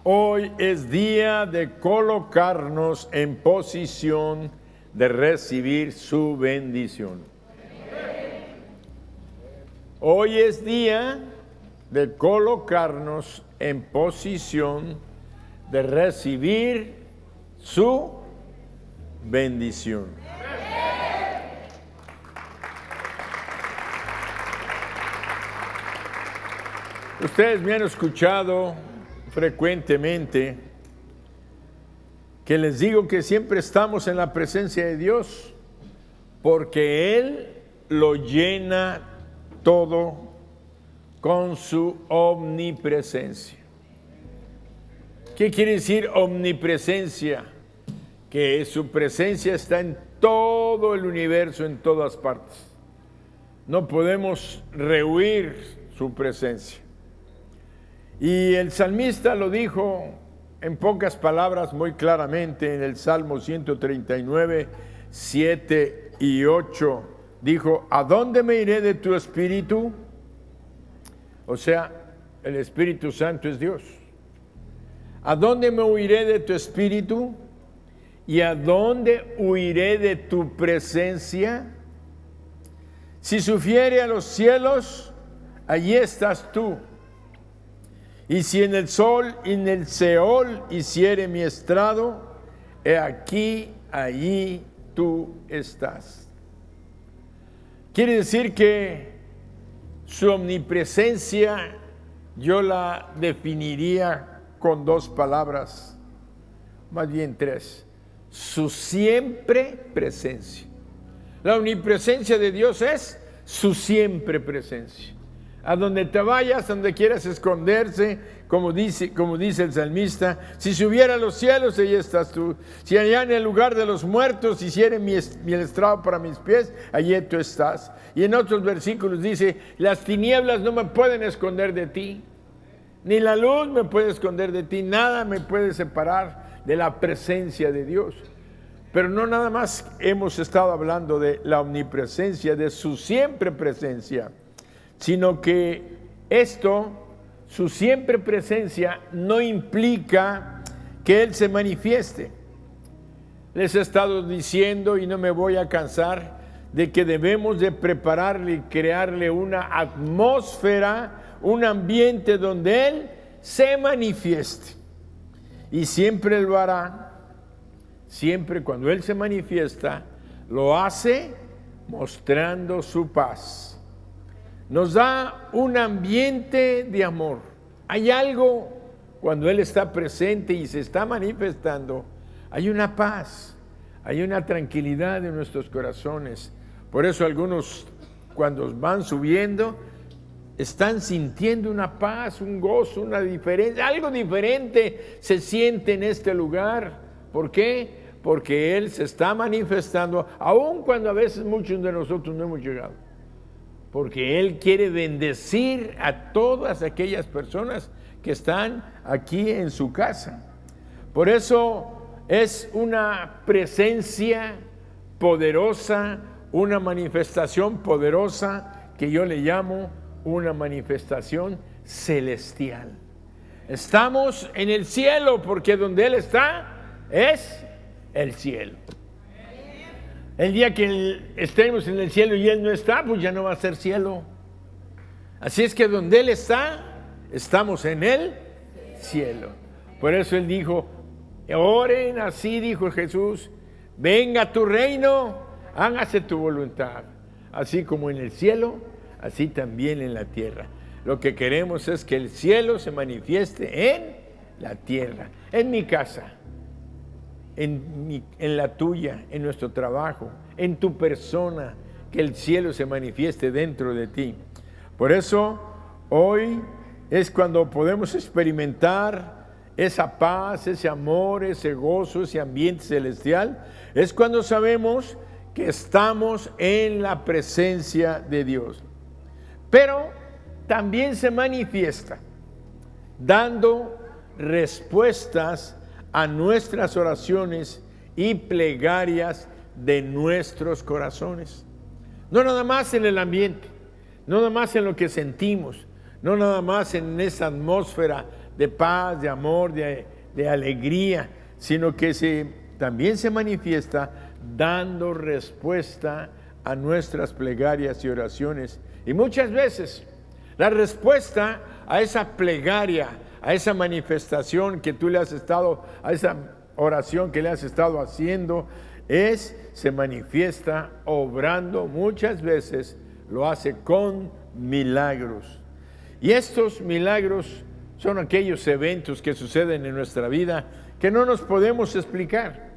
Hoy es día de colocarnos en posición de recibir su bendición. Hoy es día de colocarnos en posición de recibir su bendición. Ustedes me han escuchado frecuentemente que les digo que siempre estamos en la presencia de Dios porque Él lo llena todo con su omnipresencia. ¿Qué quiere decir omnipresencia? Que su presencia está en todo el universo, en todas partes. No podemos rehuir su presencia. Y el salmista lo dijo en pocas palabras muy claramente en el Salmo 139, 7 y 8. Dijo, ¿a dónde me iré de tu espíritu? O sea, el Espíritu Santo es Dios. ¿A dónde me huiré de tu espíritu? ¿Y a dónde huiré de tu presencia? Si subiere a los cielos, allí estás tú. Y si en el sol y en el Seol hiciere mi estrado, he aquí, allí tú estás. Quiere decir que su omnipresencia yo la definiría con dos palabras, más bien tres. Su siempre presencia. La omnipresencia de Dios es su siempre presencia. A donde te vayas, donde quieras esconderse, como dice el salmista, si subiera a los cielos, allí estás tú. Si allá en el lugar de los muertos hiciere mi estrado para mis pies, allí tú estás. Y en otros versículos dice, las tinieblas no me pueden esconder de ti, ni la luz me puede esconder de ti, nada me puede separar de la presencia de Dios. Pero no nada más hemos estado hablando de la omnipresencia, de su siempre presencia, sino que esto, su siempre presencia, no implica que Él se manifieste. Les he estado diciendo, y no me voy a cansar, de que debemos de prepararle y crearle una atmósfera, un ambiente donde Él se manifieste. Y siempre lo hará, siempre cuando Él se manifiesta, lo hace mostrando su paz. Nos da un ambiente de amor. Hay algo, cuando Él está presente y se está manifestando, hay una paz, hay una tranquilidad en nuestros corazones. Por eso algunos, cuando van subiendo, están sintiendo una paz, un gozo, una diferencia, algo diferente se siente en este lugar. ¿Por qué? Porque Él se está manifestando, aun cuando a veces muchos de nosotros no hemos llegado. Porque Él quiere bendecir a todas aquellas personas que están aquí en su casa. Por eso es una presencia poderosa, una manifestación poderosa que yo le llamo una manifestación celestial. Estamos en el cielo porque donde Él está es el cielo. El día que estemos en el cielo y Él no está, pues ya no va a ser cielo. Así es que donde Él está, estamos en el cielo. Por eso Él dijo, oren así, dijo Jesús, venga tu reino, hágase tu voluntad. Así como en el cielo, así también en la tierra. Lo que queremos es que el cielo se manifieste en la tierra, en mi casa, en la tuya, en nuestro trabajo, en tu persona, que el cielo se manifieste dentro de ti. Por eso, hoy es cuando podemos experimentar esa paz, ese amor, ese gozo, ese ambiente celestial. Es cuando sabemos que estamos en la presencia de Dios. Pero también se manifiesta dando respuestas a nuestras oraciones y plegarias de nuestros corazones. No nada más en el ambiente, no nada más en lo que sentimos, no nada más en esa atmósfera de paz, de amor, de alegría, sino que también se manifiesta dando respuesta a nuestras plegarias y oraciones. Y muchas veces la respuesta a esa plegaria, a esa manifestación que tú le has estado, a esa oración que le has estado haciendo, se manifiesta obrando muchas veces, lo hace con milagros. Y estos milagros son aquellos eventos que suceden en nuestra vida que no nos podemos explicar,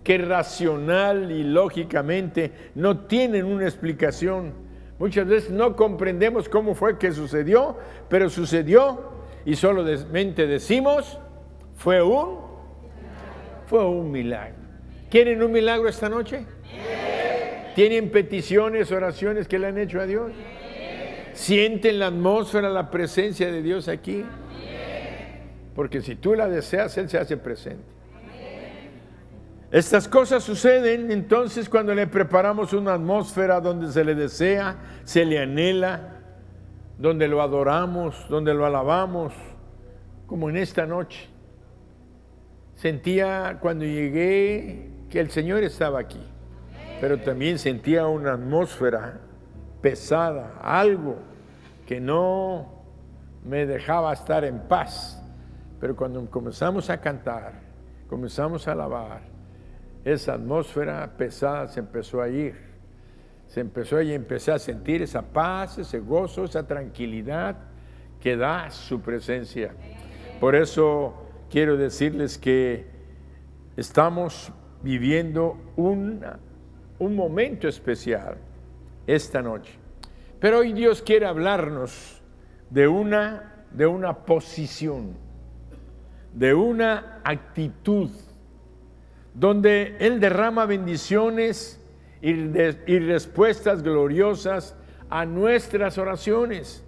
que racional y lógicamente no tienen una explicación. Muchas veces no comprendemos cómo fue que sucedió, pero sucedió y solamente decimos, fue un milagro. ¿Quieren un milagro esta noche? ¿Tienen peticiones, oraciones que le han hecho a Dios? ¿Sienten la atmósfera, la presencia de Dios aquí? Porque si tú la deseas, Él se hace presente. Estas cosas suceden entonces cuando le preparamos una atmósfera donde se le desea, se le anhela, donde lo adoramos, donde lo alabamos, como en esta noche. Sentía cuando llegué que el Señor estaba aquí, pero también sentía una atmósfera pesada, algo que no me dejaba estar en paz. Pero cuando comenzamos a cantar, comenzamos a alabar, esa atmósfera pesada se empezó a ir. Y empecé a sentir esa paz, ese gozo, esa tranquilidad que da su presencia. Por eso quiero decirles que estamos viviendo un momento especial esta noche. Pero hoy Dios quiere hablarnos de una posición, de una actitud, donde Él derrama bendiciones y respuestas gloriosas a nuestras oraciones,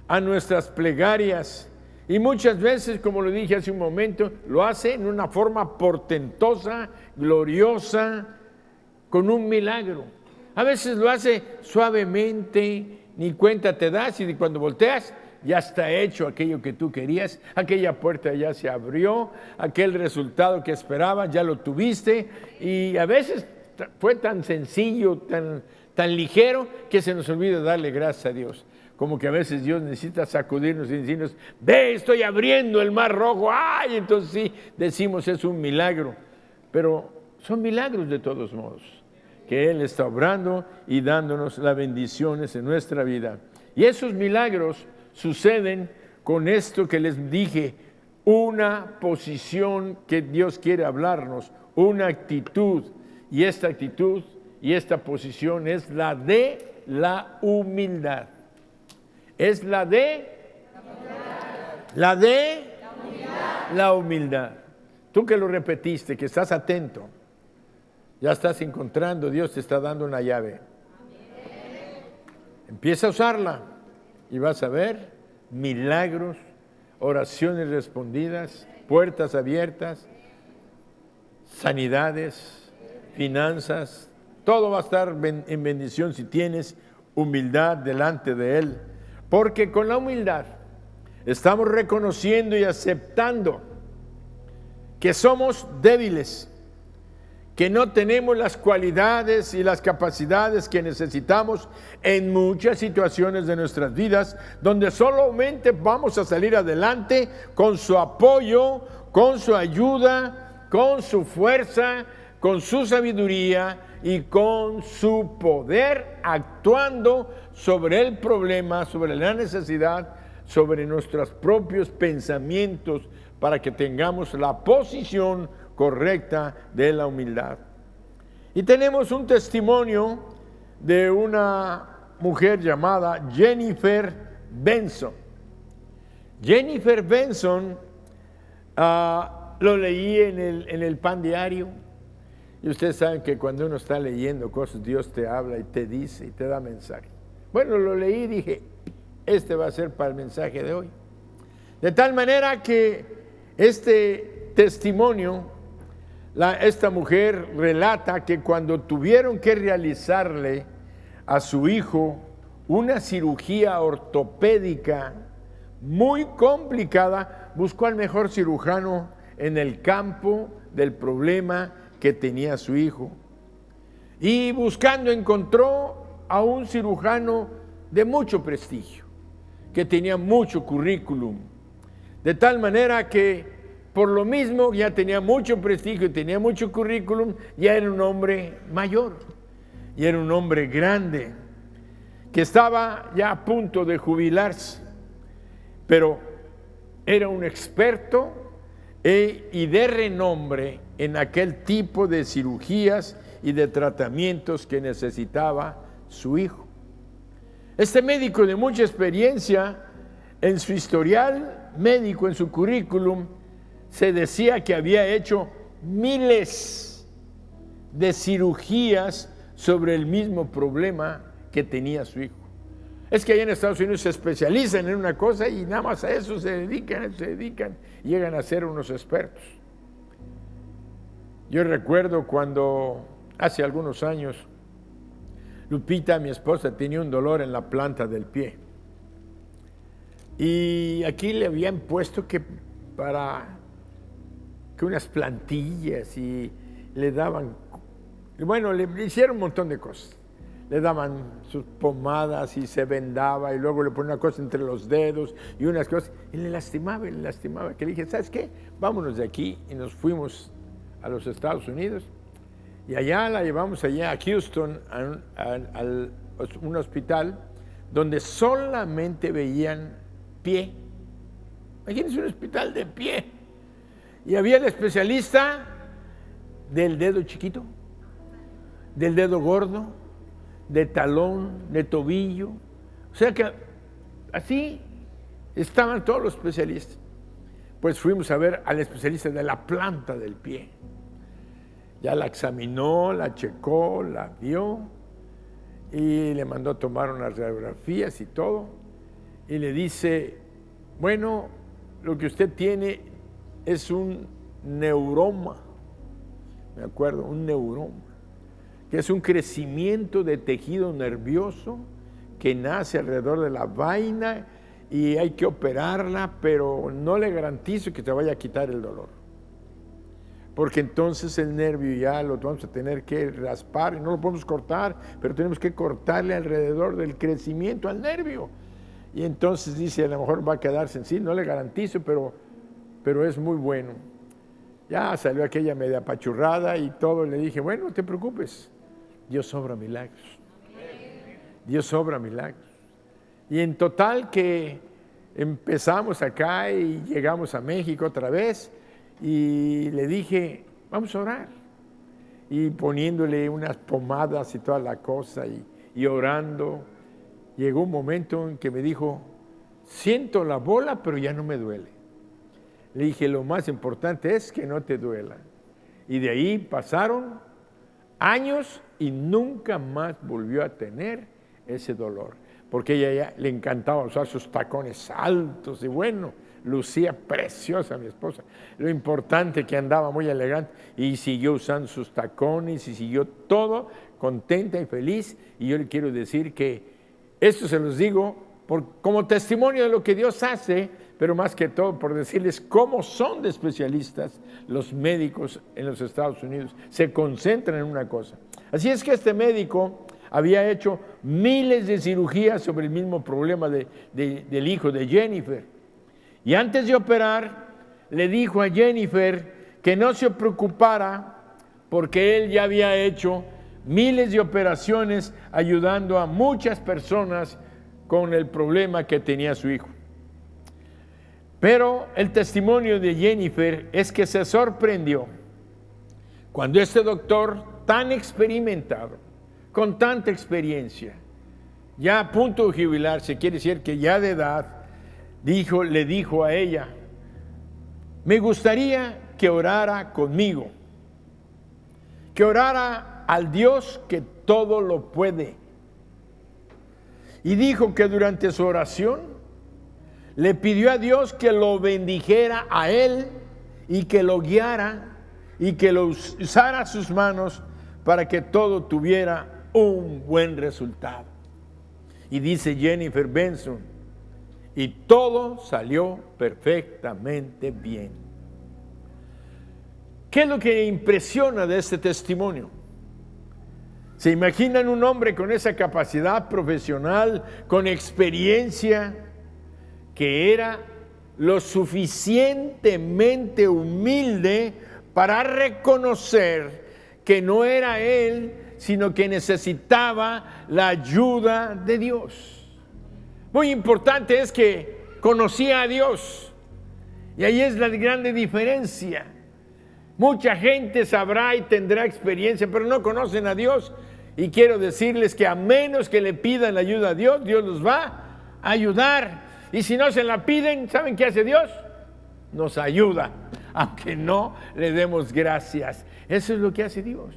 a nuestras plegarias. Y muchas veces, como lo dije hace un momento, lo hace en una forma portentosa, gloriosa, con un milagro. A veces lo hace suavemente, ni cuenta te das, y cuando volteas, ya está hecho aquello que tú querías, aquella puerta ya se abrió, aquel resultado que esperabas ya lo tuviste, y a veces fue tan sencillo, tan ligero, que se nos olvida darle gracias a Dios. Como que a veces Dios necesita sacudirnos y decirnos, ve, estoy abriendo el mar rojo, ¡ay! Entonces sí, decimos es un milagro, pero son milagros de todos modos, que Él está obrando y dándonos las bendiciones en nuestra vida. Y esos milagros suceden con esto que les dije, una posición que Dios quiere hablarnos, una actitud, y esta actitud y esta posición es la de la humildad. Es la humildad. Tú que lo repetiste, que estás atento, ya estás encontrando, Dios te está dando una llave. Empieza a usarla y vas a ver milagros, oraciones respondidas, puertas abiertas, sanidades, finanzas, todo va a estar en bendición si tienes humildad delante de Él. Porque con la humildad estamos reconociendo y aceptando que somos débiles, que no tenemos las cualidades y las capacidades que necesitamos en muchas situaciones de nuestras vidas, donde solamente vamos a salir adelante con su apoyo, con su ayuda, con su fuerza, con su sabiduría y con su poder, actuando sobre el problema, sobre la necesidad, sobre nuestros propios pensamientos, para que tengamos la posición correcta de la humildad. Y tenemos un testimonio de una mujer llamada Jennifer Benson. Jennifer Benson, lo leí en el Pan Diario. Y ustedes saben que cuando uno está leyendo cosas, Dios te habla y te dice y te da mensaje. Bueno, lo leí y dije, este va a ser para el mensaje de hoy. De tal manera que este testimonio, esta mujer relata que cuando tuvieron que realizarle a su hijo una cirugía ortopédica muy complicada, buscó al mejor cirujano en el campo del problema que tenía su hijo. Y buscando encontró a un cirujano de mucho prestigio, que tenía mucho currículum, de tal manera que por lo mismo ya tenía mucho prestigio y tenía mucho currículum, ya era un hombre mayor, y era un hombre grande, que estaba ya a punto de jubilarse, pero era un experto y de renombre en aquel tipo de cirugías y de tratamientos que necesitaba su hijo. Este médico de mucha experiencia, en su historial médico, en su currículum, se decía que había hecho miles de cirugías sobre el mismo problema que tenía su hijo. Es que allá en Estados Unidos se especializan en una cosa y nada más a eso se dedican, llegan a ser unos expertos. Yo recuerdo cuando hace algunos años Lupita, mi esposa, tenía un dolor en la planta del pie. Y aquí le habían puesto que unas plantillas y le daban, bueno, le hicieron un montón de cosas. Le daban sus pomadas y se vendaba y luego le ponían una cosa entre los dedos y unas cosas. Y le lastimaba, que le dije, ¿sabes qué? Vámonos de aquí. Y nos fuimos a los Estados Unidos. Y allá la llevamos allá a Houston, a un hospital donde solamente veían pie. Imagínense un hospital de pie. Y había el especialista del dedo chiquito, del dedo gordo, de talón, de tobillo. O sea que así estaban todos los especialistas. Pues fuimos a ver al especialista de la planta del pie. Ya la examinó, la checó, la vio y le mandó a tomar unas radiografías y todo. Y le dice, bueno, lo que usted tiene es un neuroma. Me acuerdo, un neuroma, que es un crecimiento de tejido nervioso que nace alrededor de la vaina y hay que operarla, pero no le garantizo que te vaya a quitar el dolor. Porque entonces el nervio ya lo vamos a tener que raspar y no lo podemos cortar, pero tenemos que cortarle alrededor del crecimiento al nervio. Y entonces dice, a lo mejor va a quedar sencillo, no le garantizo, pero es muy bueno. Ya salió aquella media apachurrada y todo, le dije, bueno, no te preocupes, Dios obra milagros. Dios obra milagros. Y en total que empezamos acá y llegamos a México otra vez y le dije, vamos a orar. Y poniéndole unas pomadas y toda la cosa y orando, llegó un momento en que me dijo, siento la bola, pero ya no me duele. Le dije, lo más importante es que no te duela. Y de ahí pasaron años y nunca más volvió a tener ese dolor. Porque ella ya le encantaba usar sus tacones altos y bueno, lucía preciosa mi esposa. Lo importante que andaba muy elegante y siguió usando sus tacones y siguió todo contenta y feliz. Y yo le quiero decir que esto se los digo como testimonio de lo que Dios hace, pero más que todo por decirles cómo son de especialistas los médicos en los Estados Unidos. Se concentran en una cosa. Así es que este médico había hecho miles de cirugías sobre el mismo problema del hijo de Jennifer. Y antes de operar, le dijo a Jennifer que no se preocupara porque él ya había hecho miles de operaciones ayudando a muchas personas con el problema que tenía su hijo. Pero el testimonio de Jennifer es que se sorprendió cuando este doctor tan experimentado, con tanta experiencia, ya a punto de jubilarse, quiere decir que ya de edad, le dijo a ella, me gustaría que orara conmigo, que orara al Dios que todo lo puede. Y dijo que durante su oración le pidió a Dios que lo bendijera a él y que lo guiara y que lo usara sus manos para que todo tuviera un buen resultado. Y dice Jennifer Benson, y todo salió perfectamente bien. ¿Qué es lo que impresiona de este testimonio? ¿Se imaginan un hombre con esa capacidad profesional, con experiencia, que era lo suficientemente humilde para reconocer que no era él, sino que necesitaba la ayuda de Dios? Muy importante es que conocía a Dios, y ahí es la grande diferencia. Mucha gente sabrá y tendrá experiencia, pero no conocen a Dios. Y quiero decirles que a menos que le pidan la ayuda a Dios, Dios los va a ayudar. Y si no se la piden, ¿saben qué hace Dios? Nos ayuda, aunque no le demos gracias. Eso es lo que hace Dios.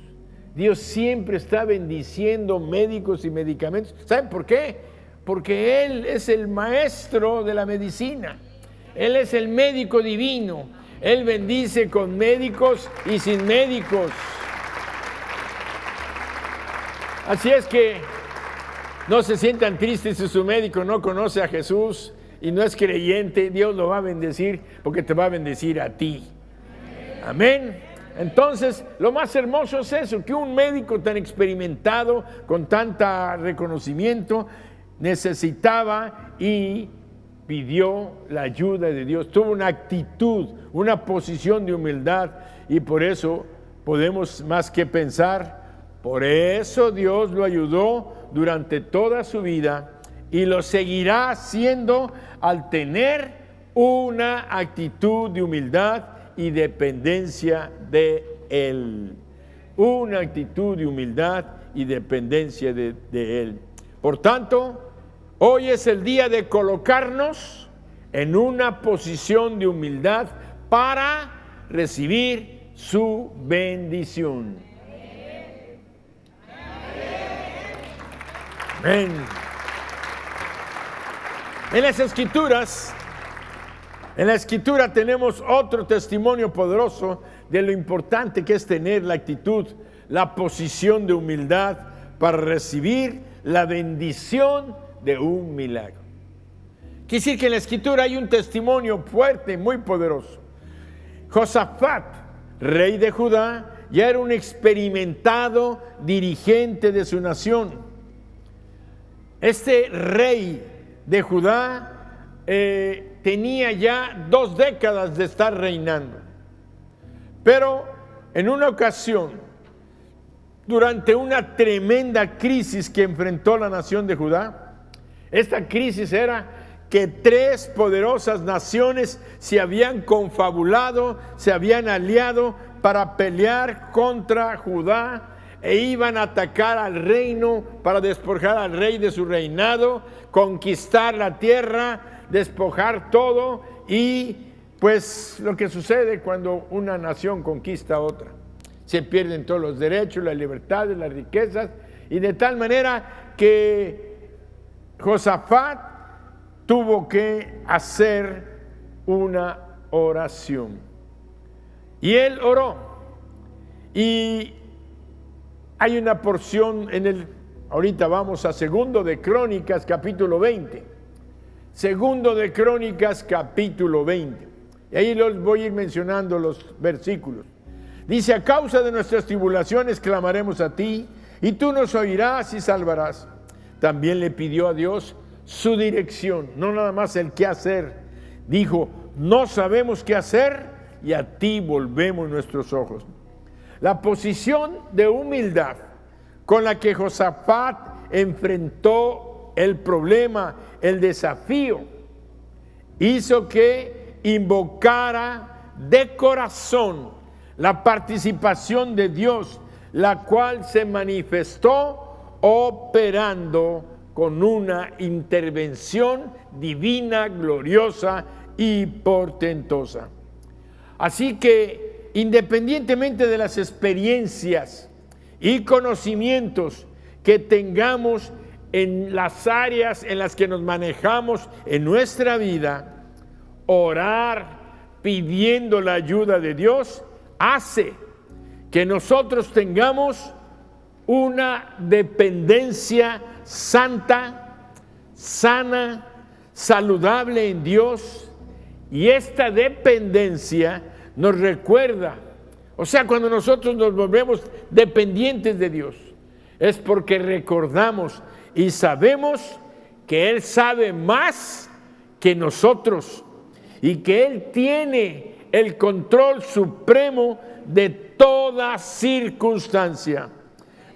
Dios siempre está bendiciendo médicos y medicamentos. ¿Saben por qué? Porque Él es el maestro de la medicina. Él es el médico divino. Él bendice con médicos y sin médicos. Así es que no se sientan tristes si su médico no conoce a Jesús y no es creyente. Dios lo va a bendecir porque te va a bendecir a ti. Amén. Entonces, lo más hermoso es eso, que un médico tan experimentado, con tanta reconocimiento, necesitaba y pidió la ayuda de Dios. Tuvo una actitud, una posición de humildad, y por eso podemos más que pensar, por eso Dios lo ayudó durante toda su vida y lo seguirá haciendo al tener una actitud de humildad y dependencia de Él. Una actitud de humildad y dependencia de Él. Por tanto, hoy es el día de colocarnos en una posición de humildad para recibir su bendición. Amén. En la Escritura tenemos otro testimonio poderoso de lo importante que es tener la actitud, la posición de humildad para recibir la bendición de un milagro. Quiere decir que en la Escritura hay un testimonio fuerte, muy poderoso. Josafat, rey de Judá, ya era un experimentado dirigente de su nación. Este rey de Judá tenía ya 2 décadas de estar reinando. Pero en una ocasión, durante una tremenda crisis que enfrentó la nación de Judá, esta crisis era que 3 poderosas naciones se habían confabulado, se habían aliado para pelear contra Judá e iban a atacar al reino para despojar al rey de su reinado, conquistar la tierra, despojar todo, y pues lo que sucede cuando una nación conquista a otra. Se pierden todos los derechos, las libertades, las riquezas, y de tal manera que Josafat tuvo que hacer una oración. Y él oró. Y hay una porción ahorita vamos a Segundo de Crónicas, capítulo 20. Segundo de Crónicas, capítulo 20. Y ahí los voy a ir mencionando los versículos. Dice: a causa de nuestras tribulaciones clamaremos a ti, y tú nos oirás y salvarás. También le pidió a Dios su dirección, no nada más el qué hacer. Dijo: no sabemos qué hacer, y a ti volvemos nuestros ojos. La posición de humildad con la que Josafat enfrentó el problema, el desafío, hizo que invocara de corazón la participación de Dios, la cual se manifestó operando con una intervención divina, gloriosa y portentosa. Así que, independientemente de las experiencias y conocimientos que tengamos en las áreas en las que nos manejamos en nuestra vida, orar pidiendo la ayuda de Dios hace que nosotros tengamos una dependencia santa, sana, saludable en Dios, y esta dependencia nos recuerda, o sea, cuando nosotros nos volvemos dependientes de Dios, es porque recordamos y sabemos que Él sabe más que nosotros y que Él tiene el control supremo de toda circunstancia.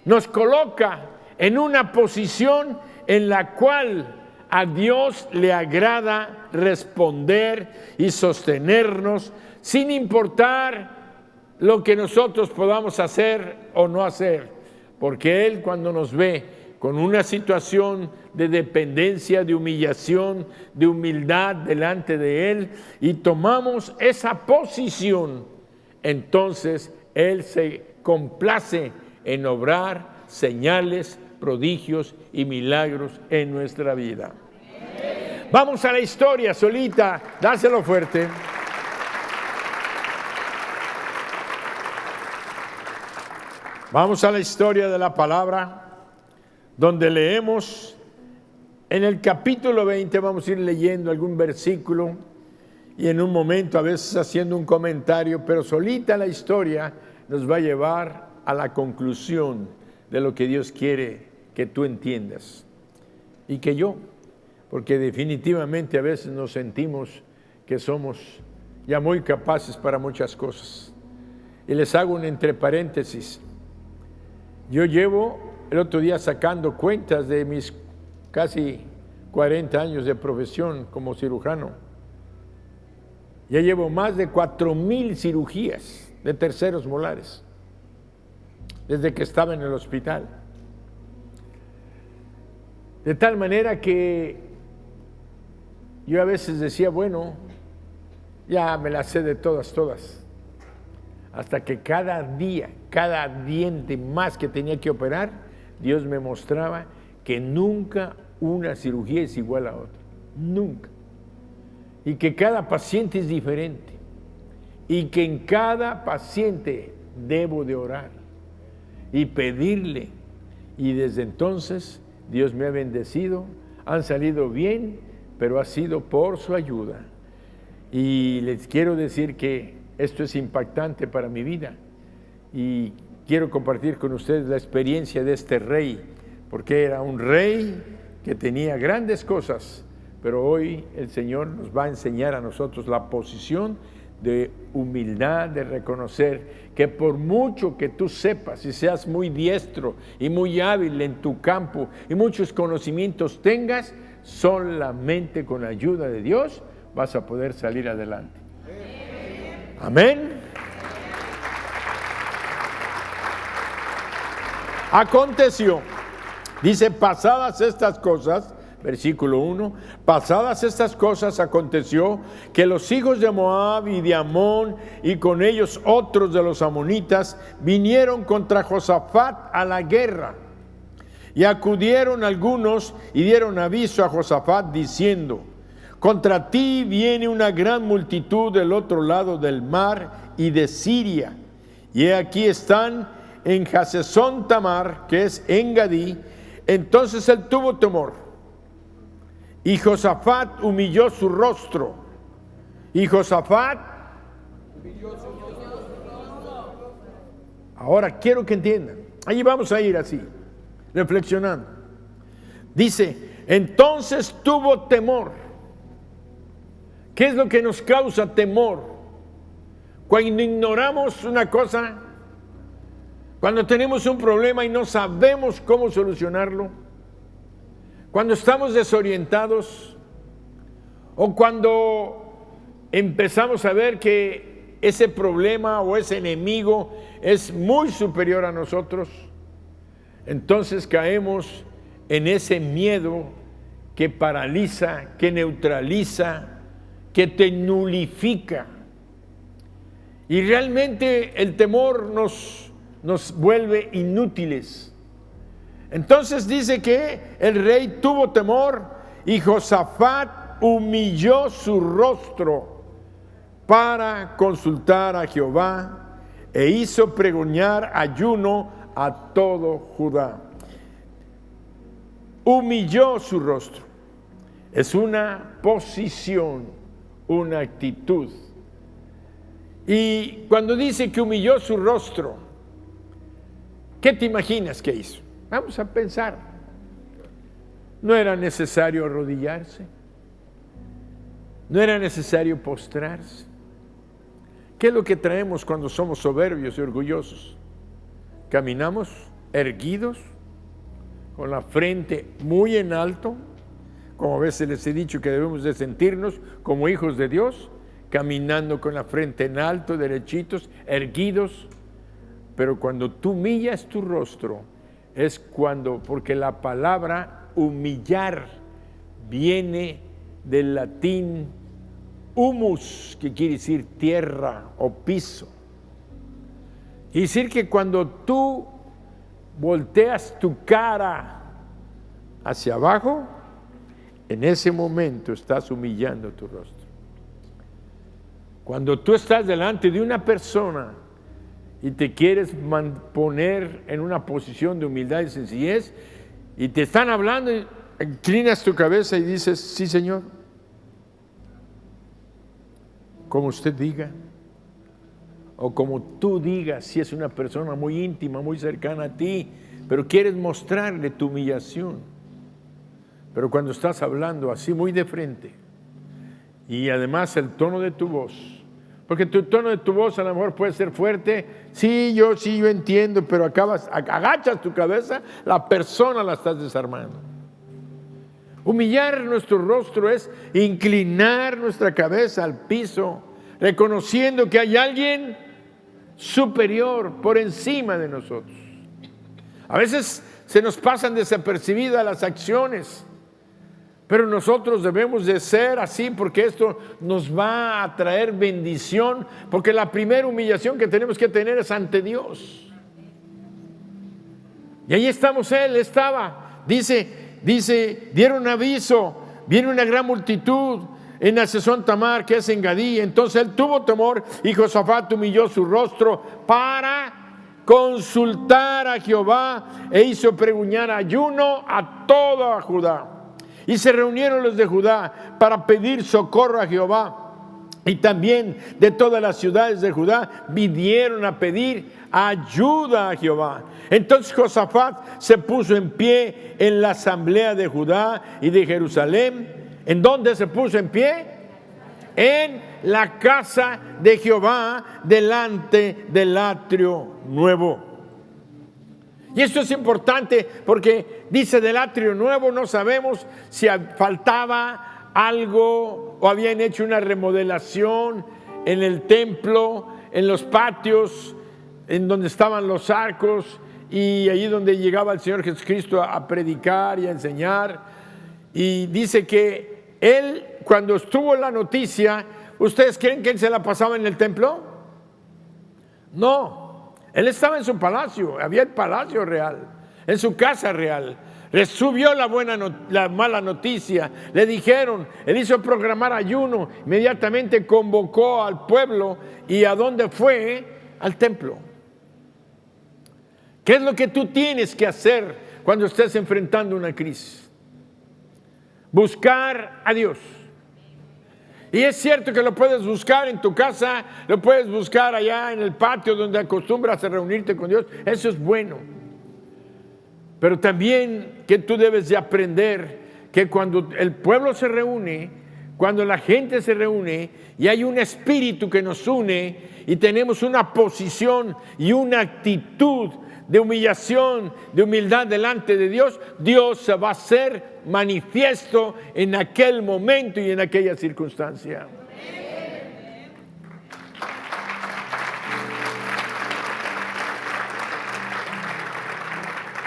Nos coloca en una posición en la cual a Dios le agrada responder y sostenernos sin importar lo que nosotros podamos hacer o no hacer, porque Él, cuando nos ve con una situación de dependencia, de humillación, de humildad delante de Él, y tomamos esa posición, entonces Él se complace en obrar señales, prodigios y milagros en nuestra vida. Vamos a la historia solita, dáselo fuerte. Vamos a la historia de la palabra, donde leemos en el capítulo 20, vamos a ir leyendo algún versículo y en un momento a veces haciendo un comentario, pero solita la historia nos va a llevar a la conclusión de lo que Dios quiere que tú entiendas y que yo, porque definitivamente a veces nos sentimos que somos ya muy capaces para muchas cosas. Y les hago un entre paréntesis. Yo llevo el otro día sacando cuentas de mis casi 40 años de profesión como cirujano. Ya llevo más de 4,000 cirugías de terceros molares desde que estaba en el hospital. De tal manera que yo a veces decía, bueno, ya me las sé de todas. Hasta que cada día, cada diente más que tenía que operar, Dios me mostraba que nunca una cirugía es igual a otra. Nunca. Y que cada paciente es diferente. Y que en cada paciente debo de orar y pedirle. Y desde entonces Dios me ha bendecido. Han salido bien, pero ha sido por su ayuda. Y les quiero decir que esto es impactante para mi vida y quiero compartir con ustedes la experiencia de este rey, porque era un rey que tenía grandes cosas, pero hoy el Señor nos va a enseñar a nosotros la posición de humildad, de reconocer que por mucho que tú sepas y seas muy diestro y muy hábil en tu campo y muchos conocimientos tengas, solamente con la ayuda de Dios vas a poder salir adelante. Amén. Aconteció, dice, pasadas estas cosas, versículo 1, pasadas estas cosas aconteció que los hijos de Moab y de Amón y con ellos otros de los amonitas vinieron contra Josafat a la guerra. Y acudieron algunos y dieron aviso a Josafat diciendo, contra ti viene una gran multitud del otro lado del mar y de Siria. Y aquí están en Hasezón Tamar, que es Engadí. Entonces él tuvo temor. Y Josafat humilló su rostro. Y Josafat humilló su rostro. Ahora quiero que entiendan. Allí vamos a ir así, reflexionando. Dice, entonces tuvo temor. ¿Qué es lo que nos causa temor? Cuando ignoramos una cosa, cuando tenemos un problema y no sabemos cómo solucionarlo, cuando estamos desorientados o cuando empezamos a ver que ese problema o ese enemigo es muy superior a nosotros, entonces caemos en ese miedo que paraliza, que neutraliza, que te nulifica. Y realmente el temor nos vuelve inútiles. Entonces dice que el rey tuvo temor y Josafat humilló su rostro para consultar a Jehová e hizo pregonar ayuno a todo Judá. Humilló su rostro. Es una posición, una actitud. Y cuando dice que humilló su rostro, ¿qué te imaginas que hizo? Vamos a pensar. No era necesario arrodillarse. No era necesario postrarse. ¿Qué es lo que traemos cuando somos soberbios y orgullosos? Caminamos erguidos, con la frente muy en alto, como a veces les he dicho que debemos de sentirnos como hijos de Dios, caminando con la frente en alto, derechitos, erguidos. Pero cuando tú humillas tu rostro, es cuando, porque la palabra humillar viene del latín humus, que quiere decir tierra o piso. Y decir que cuando tú volteas tu cara hacia abajo, en ese momento estás humillando tu rostro. Cuando tú estás delante de una persona y te quieres poner en una posición de humildad y sencillez, y te están hablando, y inclinas tu cabeza y dices, sí, Señor, como usted diga, o como tú digas, si es una persona muy íntima, muy cercana a ti, pero quieres mostrarle tu humillación. Pero cuando estás hablando así muy de frente, y además el tono de tu voz, porque tu tono de tu voz a lo mejor puede ser fuerte, sí, yo entiendo, pero agachas tu cabeza, la persona la estás desarmando. Humillar nuestro rostro es inclinar nuestra cabeza al piso, reconociendo que hay alguien superior, por encima de nosotros. A veces se nos pasan desapercibidas las acciones, pero nosotros debemos de ser así, porque esto nos va a traer bendición, porque la primera humillación que tenemos que tener es ante Dios. Y ahí estamos, él estaba, dice, dieron aviso, viene una gran multitud en Hazezón Tamar, que es en Gadí. Entonces él tuvo temor y Josafat humilló su rostro para consultar a Jehová e hizo pregonar ayuno a toda Judá. Y se reunieron los de Judá para pedir socorro a Jehová. Y también de todas las ciudades de Judá vinieron a pedir ayuda a Jehová. Entonces Josafat se puso en pie en la asamblea de Judá y de Jerusalén. ¿En dónde se puso en pie? En la casa de Jehová, delante del atrio nuevo. Y esto es importante porque dice del atrio nuevo, no sabemos si faltaba algo o habían hecho una remodelación en el templo, en los patios, en donde estaban los arcos y allí donde llegaba el Señor Jesucristo a predicar y a enseñar. Y dice que él, cuando estuvo la noticia, ¿ustedes creen que él se la pasaba en el templo? No, él estaba en su palacio, había el palacio real, en su casa real. Recibió la mala noticia, le dijeron, él hizo programar ayuno, inmediatamente convocó al pueblo. ¿Y a dónde fue? Al templo. ¿Qué es lo que tú tienes que hacer cuando estés enfrentando una crisis? Buscar a Dios. Y es cierto que lo puedes buscar en tu casa, lo puedes buscar allá en el patio donde acostumbras a reunirte con Dios. Eso es bueno. Pero también que tú debes de aprender que cuando el pueblo se reúne, cuando la gente se reúne y hay un espíritu que nos une y tenemos una posición y una actitud de humillación, de humildad delante de Dios, Dios se va a hacer manifiesto en aquel momento y en aquella circunstancia.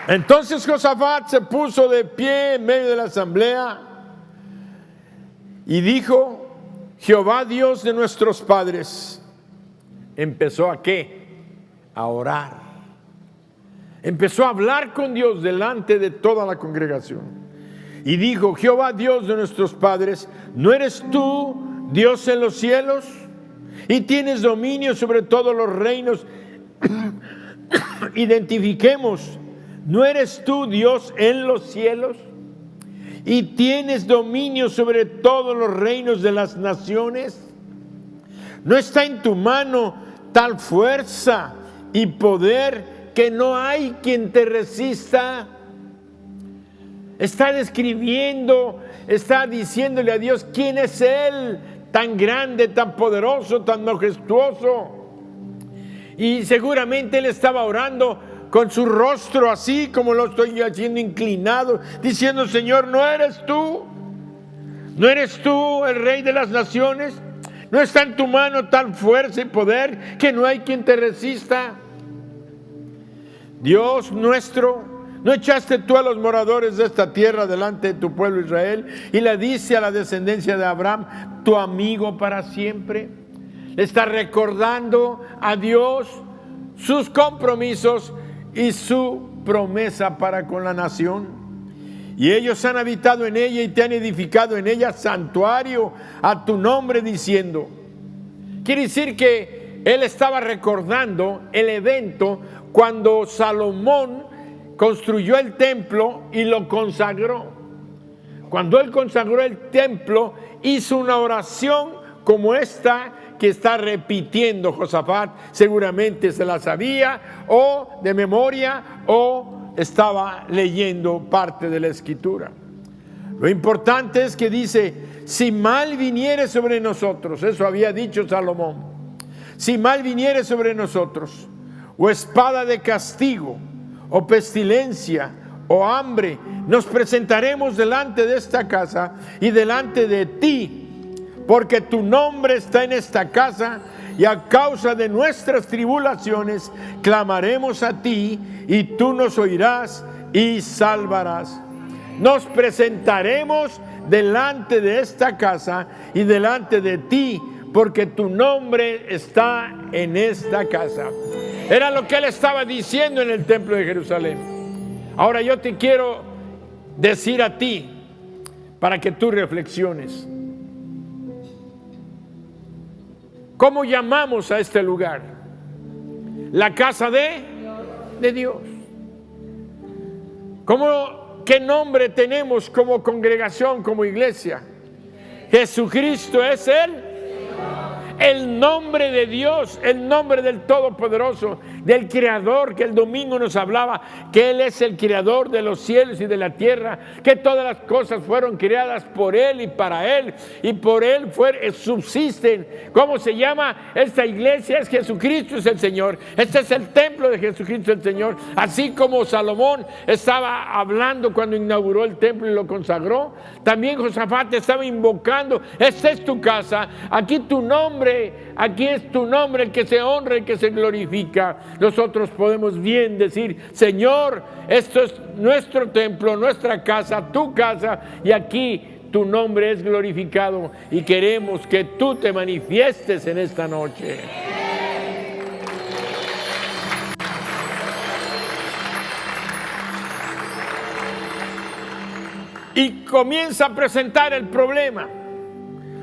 Entonces Josafat se puso de pie en medio de la asamblea y dijo: Jehová Dios de nuestros padres. Empezó ¿a qué? A orar. Empezó a hablar con Dios delante de toda la congregación. Y dijo: Jehová Dios de nuestros padres, ¿no eres tú Dios en los cielos? Y tienes dominio sobre todos los reinos. Identifiquemos, ¿no eres tú Dios en los cielos? y tienes dominio sobre todos los reinos de las naciones. ¿No está en tu mano tal fuerza y poder que no hay quien te resista? Está describiendo, está diciéndole a Dios quién es Él, tan grande, tan poderoso, tan majestuoso. Y seguramente Él estaba orando con su rostro así como lo estoy haciendo, inclinado, diciendo: Señor, ¿no eres tú? ¿No eres tú el Rey de las naciones? ¿No está en tu mano tal fuerza y poder que no hay quien te resista? Dios nuestro, ¿no echaste tú a los moradores de esta tierra delante de tu pueblo Israel y la diste a la descendencia de Abraham, tu amigo para siempre? Le está recordando a Dios sus compromisos y su promesa para con la nación. Y ellos han habitado en ella y te han edificado en ella santuario a tu nombre, diciendo. Quiere decir que él estaba recordando el evento cuando Salomón construyó el templo y lo consagró. Cuando él consagró el templo, hizo una oración como esta que está repitiendo Josafat. Seguramente se la sabía o de memoria o estaba leyendo parte de la escritura. Lo importante es que dice: si mal viniere sobre nosotros, eso había dicho Salomón, si mal viniere sobre nosotros, o espada de castigo, o pestilencia, o hambre, nos presentaremos delante de esta casa y delante de ti, porque tu nombre está en esta casa, y a causa de nuestras tribulaciones clamaremos a ti, y tú nos oirás y salvarás. Nos presentaremos delante de esta casa y delante de ti, porque tu nombre está en esta casa. Era lo que él estaba diciendo en el templo de Jerusalén. Ahora yo te quiero decir a ti, para que tú reflexiones, ¿cómo llamamos a este lugar? La casa de Dios. ¿Qué nombre tenemos como congregación, como iglesia? Jesucristo es el nombre de Dios, el nombre del Todopoderoso, del Creador, que el domingo nos hablaba, que Él es el Creador de los cielos y de la tierra, que todas las cosas fueron creadas por Él y para Él, y por Él subsisten. ¿Cómo se llama esta iglesia? Es Jesucristo es el Señor. Este es el templo de Jesucristo el Señor. Así como Salomón estaba hablando cuando inauguró el templo y lo consagró, también Josafat estaba invocando: esta es tu casa, aquí tu nombre, aquí es tu nombre el que se honra, el que se glorifica. Nosotros podemos bien decir: Señor, esto es nuestro templo, nuestra casa, tu casa, y aquí tu nombre es glorificado, y queremos que tú te manifiestes en esta noche. Y comienza a presentar el problema.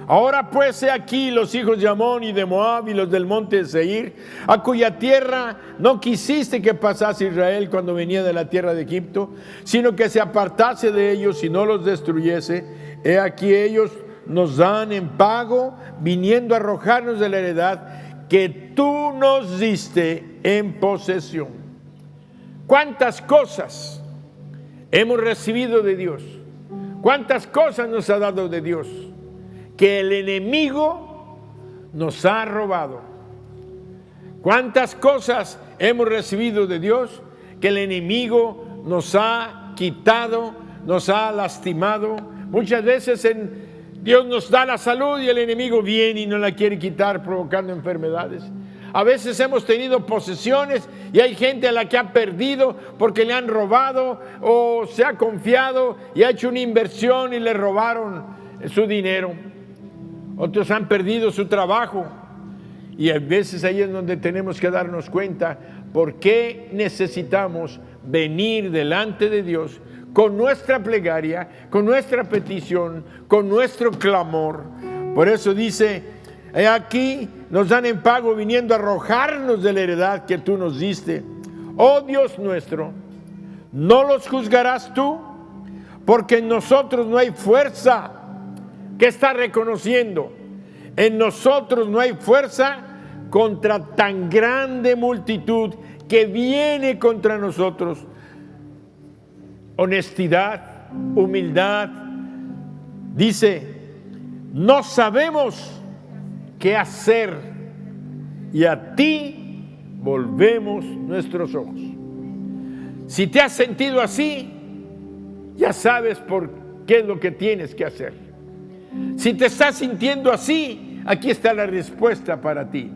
Ahora pues, he aquí los hijos de Amón y de Moab y los del monte de Seir, a cuya tierra no quisiste que pasase Israel cuando venía de la tierra de Egipto, sino que se apartase de ellos y no los destruyese. He aquí ellos nos dan en pago, viniendo a arrojarnos de la heredad que tú nos diste en posesión. ¿Cuántas cosas hemos recibido de Dios? ¿Cuántas cosas nos ha dado de Dios que el enemigo nos ha robado? ¿Cuántas cosas hemos recibido de Dios que el enemigo nos ha quitado, nos ha lastimado? Muchas veces Dios nos da la salud y el enemigo viene y nos la quiere quitar, provocando enfermedades. A veces hemos tenido posesiones y hay gente a la que ha perdido porque le han robado, o se ha confiado y ha hecho una inversión y le robaron su dinero. Otros han perdido su trabajo, y a veces ahí es donde tenemos que darnos cuenta por qué necesitamos venir delante de Dios con nuestra plegaria, con nuestra petición, con nuestro clamor. Por eso dice: he aquí nos dan en pago, viniendo a arrojarnos de la heredad que tú nos diste. Oh Dios nuestro, ¿no los juzgarás tú? porque en nosotros no hay fuerza. ¿Qué está reconociendo? En nosotros no hay fuerza contra tan grande multitud que viene contra nosotros. Honestidad, humildad. Dice, no sabemos qué hacer y a ti volvemos nuestros ojos. Si te has sentido así, ya sabes por qué es lo que tienes que hacer. Si te estás sintiendo así, aquí está la respuesta para ti.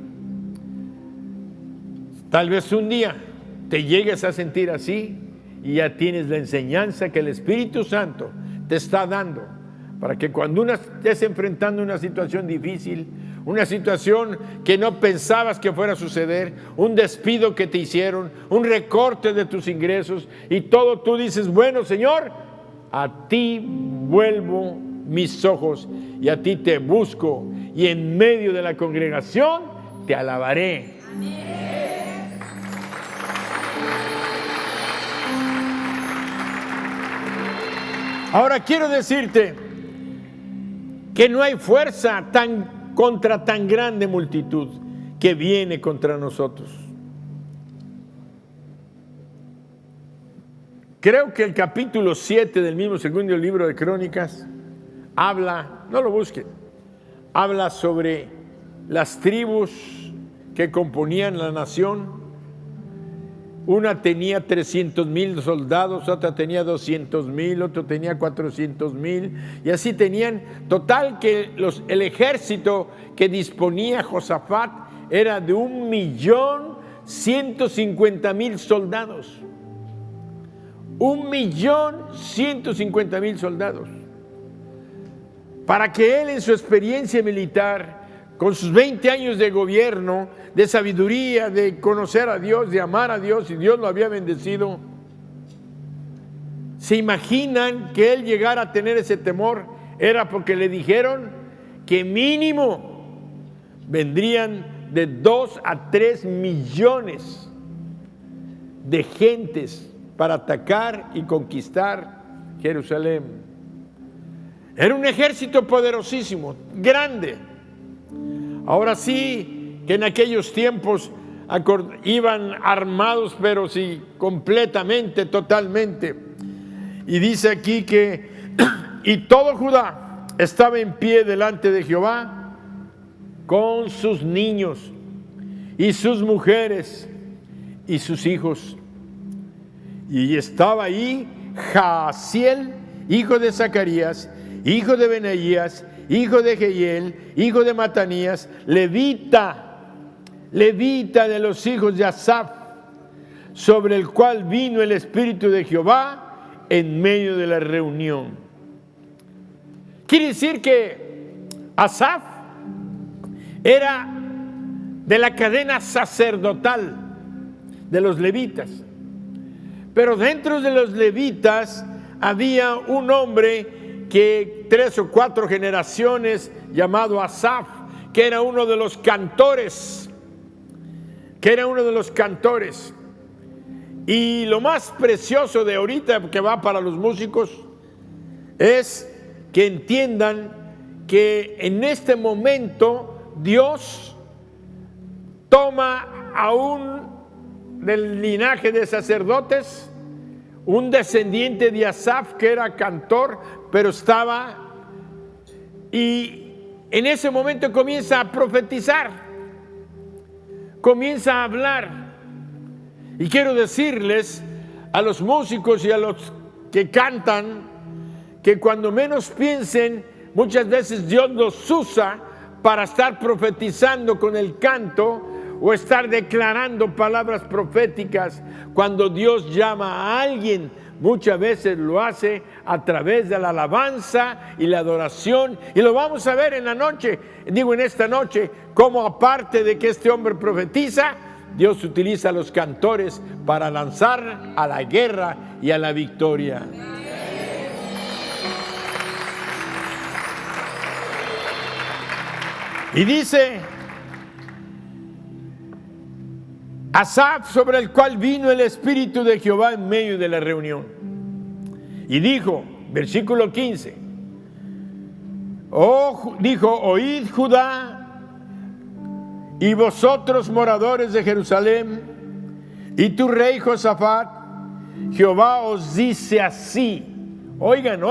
Tal vez un día te llegues a sentir así y ya tienes la enseñanza que el Espíritu Santo te está dando para que cuando estés enfrentando una situación difícil, una situación que no pensabas que fuera a suceder, un despido que te hicieron, un recorte de tus ingresos y todo, tú dices, bueno, Señor, a ti vuelvo mis ojos y a ti te busco y en medio de la congregación te alabaré. Ahora quiero decirte que no hay fuerza contra tan grande multitud que viene contra nosotros. Creo que el capítulo 7 del mismo segundo libro de Crónicas habla, no lo busquen, habla sobre las tribus que componían la nación. Una tenía 300,000 soldados, otra tenía 200,000, otro tenía 400,000, y así tenían, total que el ejército que disponía Josafat era de 1,150,000 soldados. 1,150,000 soldados. Para que él en su experiencia militar, con sus 20 años de gobierno, de sabiduría, de conocer a Dios, de amar a Dios, y Dios lo había bendecido, ¿se imaginan que él llegara a tener ese temor? Era porque le dijeron que mínimo vendrían de 2 a 3 millones de gentes para atacar y conquistar Jerusalén. Era un ejército poderosísimo, grande. Ahora sí que en aquellos tiempos iban armados, pero sí, completamente, totalmente. Y dice aquí que, y todo Judá estaba en pie delante de Jehová con sus niños y sus mujeres y sus hijos. Y estaba ahí Jaasiel, hijo de Zacarías, hijo de Benaías, hijo de Jehiel, hijo de Matanías, levita de los hijos de Asaf, sobre el cual vino el Espíritu de Jehová en medio de la reunión. Quiere decir que Asaf era de la cadena sacerdotal de los levitas, pero dentro de los levitas había un hombre que 3 o 4 generaciones llamado Asaf, que era uno de los cantores, y lo más precioso de ahorita que va para los músicos es que entiendan que en este momento Dios toma a un del linaje de sacerdotes, un descendiente de Asaf que era cantor, pero y en ese momento comienza a profetizar, comienza a hablar. Y quiero decirles a los músicos y a los que cantan que cuando menos piensen, muchas veces Dios los usa para estar profetizando con el canto o estar declarando palabras proféticas. Cuando Dios llama a alguien, muchas veces lo hace a través de la alabanza y la adoración, y lo vamos a ver en esta noche, como aparte de que este hombre profetiza, Dios utiliza a los cantores para lanzar a la guerra y a la victoria. Y dice Asaf, sobre el cual vino el Espíritu de Jehová en medio de la reunión. Y dijo, Versículo 15. Dijo, oíd Judá y vosotros moradores de Jerusalén y tu rey Josafat, Jehová os dice así. Oigan,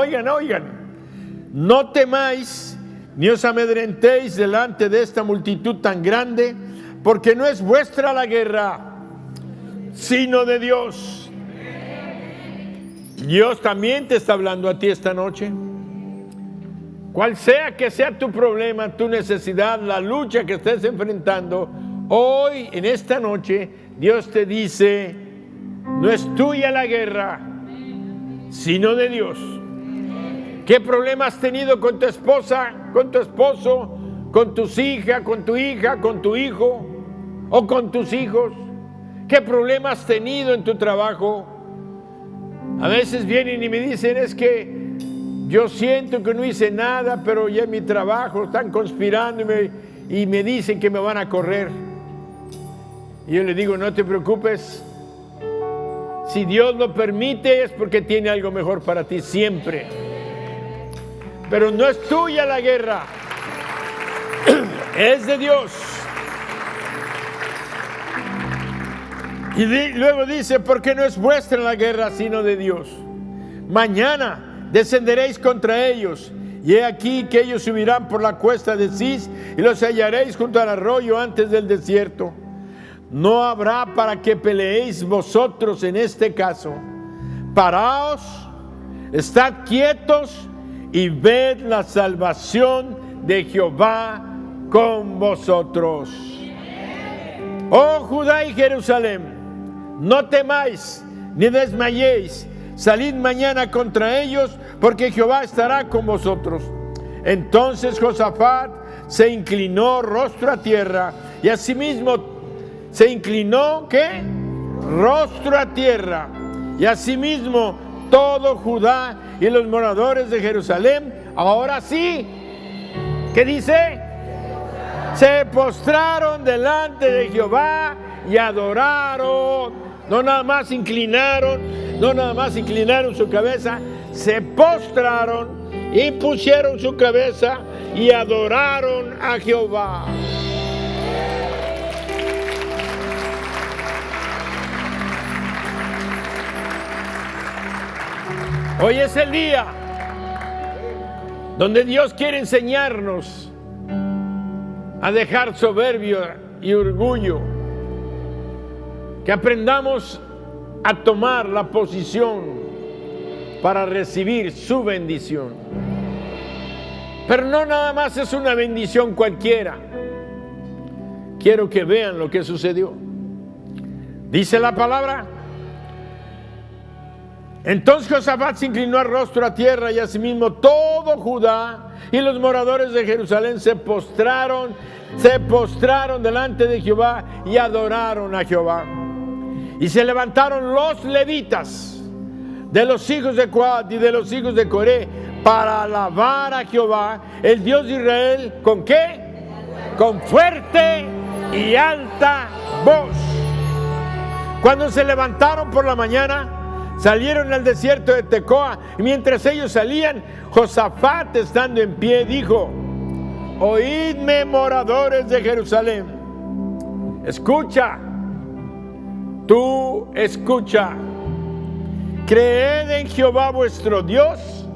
no temáis ni os amedrentéis delante de esta multitud tan grande, porque no es vuestra la guerra, sino de Dios. Dios también te está hablando a ti esta noche. Cual sea que sea tu problema, tu necesidad, la lucha que estés enfrentando, hoy, en esta noche, Dios te dice, no es tuya la guerra, sino de Dios. ¿Qué problema has tenido con tu esposa, con tu esposo, con tus hijas, con tu hija, con tu hijo o con tus hijos? ¿Qué problema has tenido en tu trabajo? A veces vienen y me dicen, es que yo siento que no hice nada, pero ya en mi trabajo están conspirando y me dicen que me van a correr. Y yo le digo, no te preocupes. Si Dios lo permite es porque tiene algo mejor para ti siempre. Pero no es tuya la guerra, es de Dios. Y luego dice, porque no es vuestra la guerra, sino de Dios. Mañana descenderéis contra ellos, y he aquí que ellos subirán por la cuesta de Cis, y los hallaréis junto al arroyo antes del desierto. No habrá para que peleéis vosotros en este caso. Paraos, estad quietos, y ved la salvación de Jehová con vosotros. Oh Judá y Jerusalén, no temáis ni desmayéis. Salid mañana contra ellos, porque Jehová estará con vosotros. Entonces Josafat se inclinó rostro a tierra, y asimismo se inclinó, ¿qué? Rostro a tierra, y asimismo todo Judá y los moradores de Jerusalén, ahora sí, ¿qué dice? Se postraron delante de Jehová y adoraron. No nada más inclinaron su cabeza, se postraron y pusieron su cabeza y adoraron a Jehová. Hoy es el día donde Dios quiere enseñarnos a dejar soberbia y orgullo, que aprendamos a tomar la posición para recibir su bendición. Pero no nada más es una bendición cualquiera. Quiero que vean lo que sucedió. Dice la palabra: entonces Josafat se inclinó el rostro a tierra, y asimismo todo Judá y los moradores de Jerusalén se postraron delante de Jehová y adoraron a Jehová. Y se levantaron los levitas de los hijos de Coat y de los hijos de Coré para alabar a Jehová, el Dios de Israel. ¿Con qué? Con fuerte y alta voz. Cuando se levantaron por la mañana, salieron al desierto de Tecoa, y mientras ellos salían, Josafat, estando en pie, dijo: oídme, moradores de Jerusalén. Escucha, tú escucha. Creed en Jehová vuestro Dios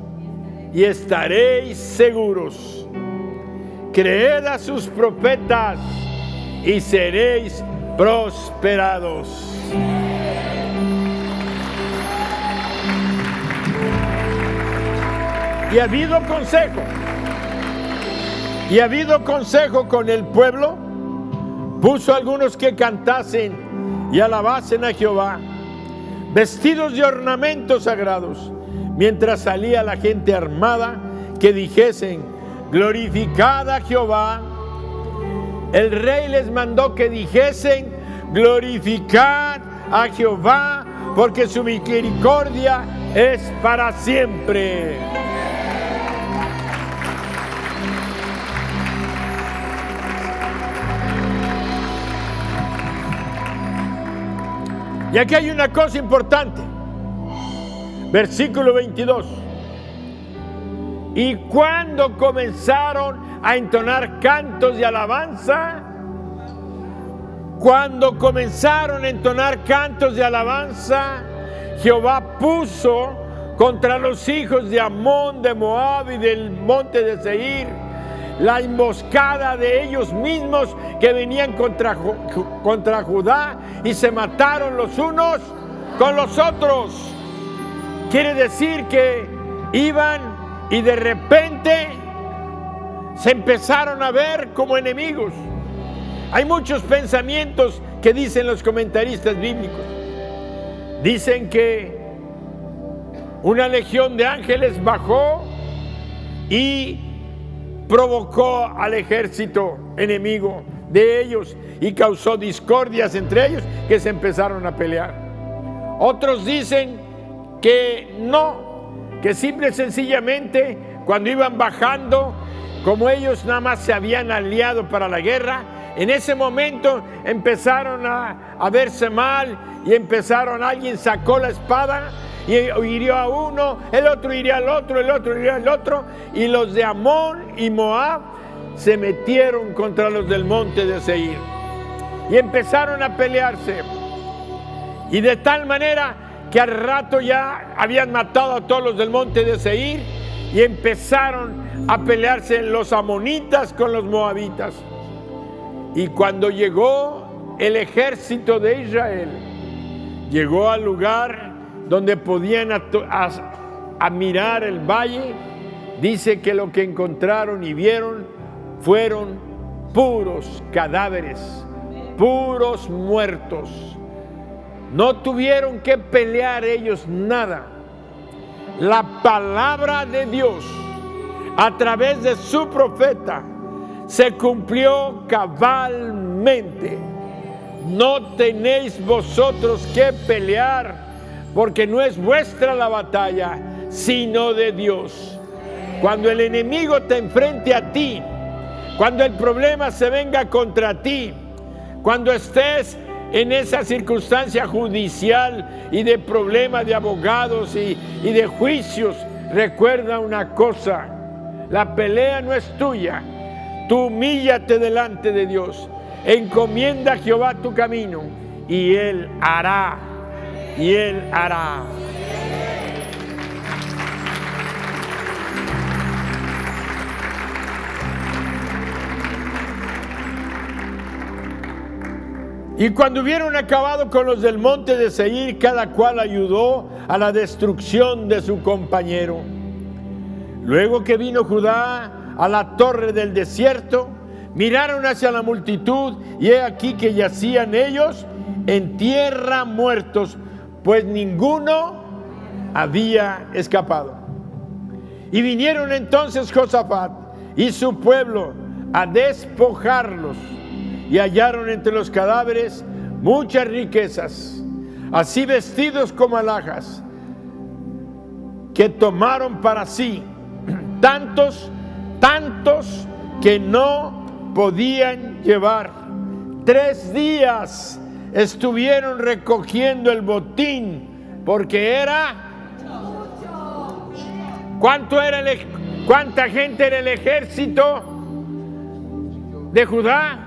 y estaréis seguros. Creed a sus profetas y seréis prosperados. Y ha habido consejo con el pueblo. Puso algunos que cantasen y alabasen a Jehová, vestidos de ornamentos sagrados, mientras salía la gente armada, que dijesen: glorificad a Jehová. El rey les mandó que dijesen: glorificad a Jehová, porque su misericordia es para siempre. Y aquí hay una cosa importante. Versículo 22. Y cuando comenzaron a entonar cantos de alabanza, Jehová puso contra los hijos de Amón, de Moab y del monte de Seir la emboscada de ellos mismos que venían contra Judá, y se mataron los unos con los otros. Quiere decir que iban y de repente se empezaron a ver como enemigos. Hay muchos pensamientos que dicen los comentaristas bíblicos. Dicen que una legión de ángeles bajó y provocó al ejército enemigo de ellos y causó discordias entre ellos, que se empezaron a pelear. Otros dicen que no, que simple y sencillamente cuando iban bajando, como ellos nada más se habían aliado para la guerra, en ese momento empezaron a verse mal y alguien sacó la espada y hirió a uno, el otro hirió al otro, el otro hirió al otro, y los de Amón y Moab se metieron contra los del monte de Seir y empezaron a pelearse, y de tal manera que al rato ya habían matado a todos los del monte de Seir y empezaron a pelearse los amonitas con los moabitas. Y cuando llegó el ejército de Israel, llegó al lugar donde podían mirar el valle, dice que lo que encontraron y vieron fueron puros cadáveres, puros muertos. No tuvieron que pelear ellos nada. La palabra de Dios a través de su profeta se cumplió cabalmente. No tenéis vosotros que pelear, porque no es vuestra la batalla, sino de Dios. Cuando el enemigo te enfrente a ti, cuando el problema se venga contra ti, cuando estés en esa circunstancia judicial y de problema de abogados y de juicios, recuerda una cosa: la pelea no es tuya. Tú humíllate delante de Dios, encomienda a Jehová tu camino y Él hará. Y Él hará. Y cuando hubieron acabado con los del monte de Seir, cada cual ayudó a la destrucción de su compañero. Luego que vino Judá a la torre del desierto, miraron hacia la multitud, y he aquí que yacían ellos en tierra muertos, pues ninguno había escapado. Y vinieron entonces Josafat y su pueblo a despojarlos, y hallaron entre los cadáveres muchas riquezas, así vestidos como alhajas, que tomaron para sí tantos que no podían llevar. 3 días estuvieron recogiendo el botín, porque era... ¿Cuánta gente era el ejército de Judá?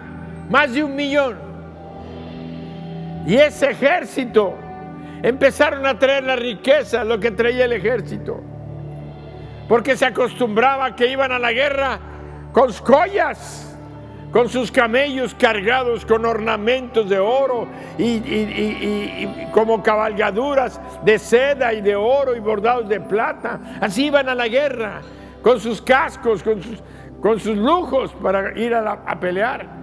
Más de 1 millón. Y ese ejército empezaron a traer la riqueza, lo que traía el ejército, porque se acostumbraba que iban a la guerra con joyas, con sus camellos cargados con ornamentos de oro y como cabalgaduras de seda y de oro y bordados de plata. Así iban a la guerra, con sus cascos, con sus lujos para ir a pelear.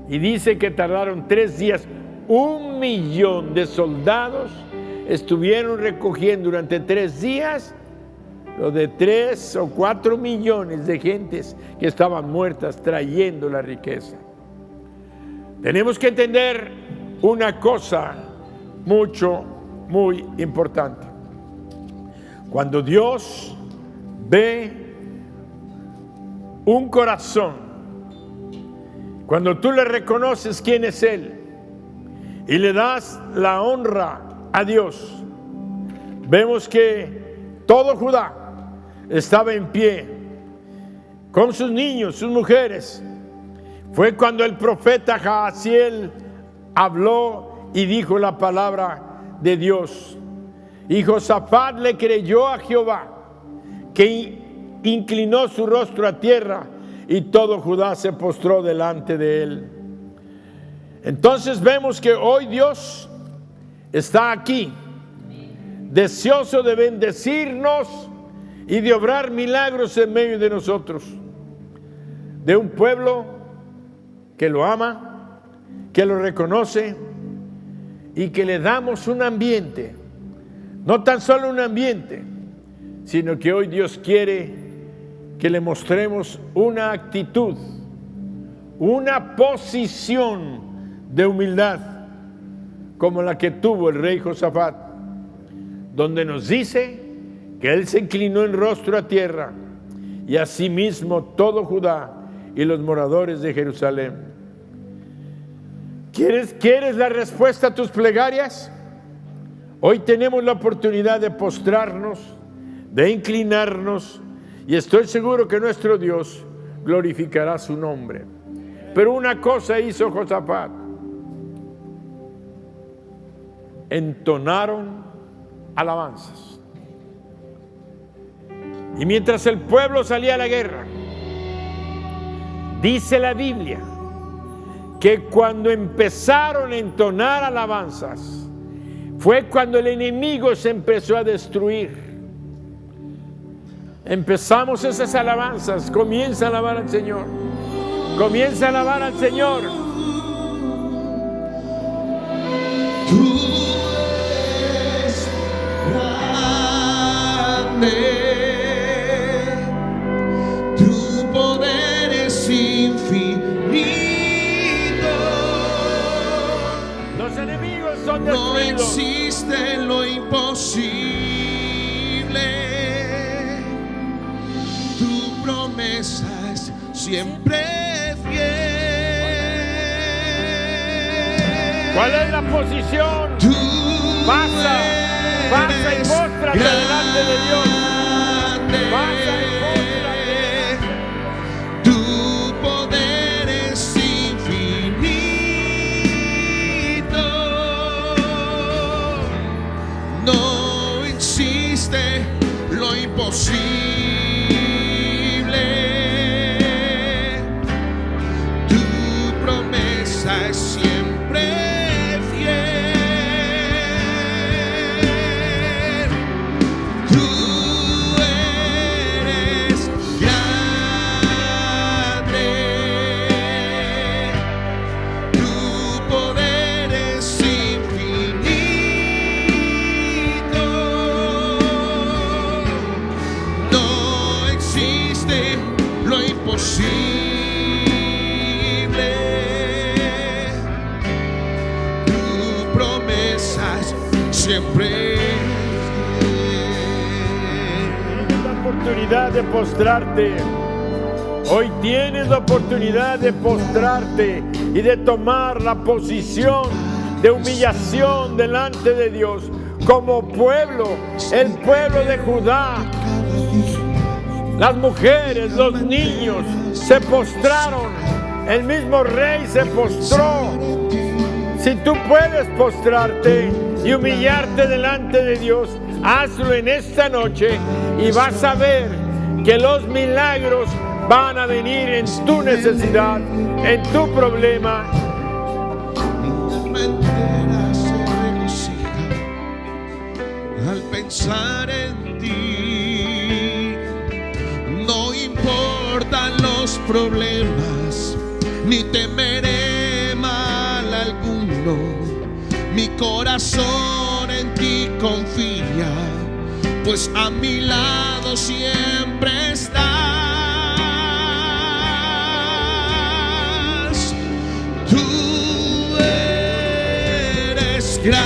Y dice que tardaron 3 días. 1 millón de soldados estuvieron recogiendo durante 3 días lo de 3 o 4 millones de gentes que estaban muertas, trayendo la riqueza. Tenemos que entender una cosa muy importante. Cuando Dios ve un corazón, cuando tú le reconoces quién es Él y le das la honra a Dios, vemos que todo Judá, estaba en pie con sus niños, sus mujeres, fue cuando el profeta Jaasiel habló y dijo la palabra de Dios. Y Josafat le creyó a Jehová, que inclinó su rostro a tierra, y todo Judá se postró delante de él. Entonces vemos que hoy Dios está aquí, deseoso de bendecirnos y de obrar milagros en medio de nosotros, de un pueblo que lo ama, que lo reconoce y que le damos un ambiente, no tan solo un ambiente, sino que hoy Dios quiere que le mostremos una actitud, una posición de humildad como la que tuvo el rey Josafat, donde nos dice que él se inclinó en rostro a tierra, y asimismo todo Judá y los moradores de Jerusalén. ¿Quieres la respuesta a tus plegarias? Hoy tenemos la oportunidad de postrarnos, de inclinarnos, y estoy seguro que nuestro Dios glorificará su nombre. Pero una cosa hizo Josafat: entonaron alabanzas. Y mientras el pueblo salía a la guerra, dice la Biblia que cuando empezaron a entonar alabanzas, fue cuando el enemigo se empezó a destruir. Empezamos esas alabanzas, comienza a alabar al Señor, comienza a alabar al Señor. Tú eres grande, tu poder es infinito. Los enemigos son No destruidos. existe lo imposible. Tu promesa es siempre fiel. ¿Cuál es la posición? Tú Pasa y eres póstrate delante de Dios. grande. Pasa y póstrate. Tu poder es infinito. No existe lo imposible. Tu promesa es siempre fiel. Tú eres grande. Tu poder es infinito. No existe lo imposible. Tu promesa es siempre Tienes la oportunidad de postrarte. Hoy tienes la oportunidad de postrarte y de tomar la posición de humillación delante de Dios. Como pueblo, el pueblo de Judá, las mujeres, los niños se postraron. El mismo rey se postró. Si tú puedes postrarte y humillarte delante de Dios, hazlo en esta noche y vas a ver que los milagros van a venir en tu necesidad, en tu problema. Mi alma entera se regocija al pensar en ti. No importan los problemas, ni temeré mal alguno. Mi corazón en ti confía, pues a mi lado siempre estás. Tú eres grande,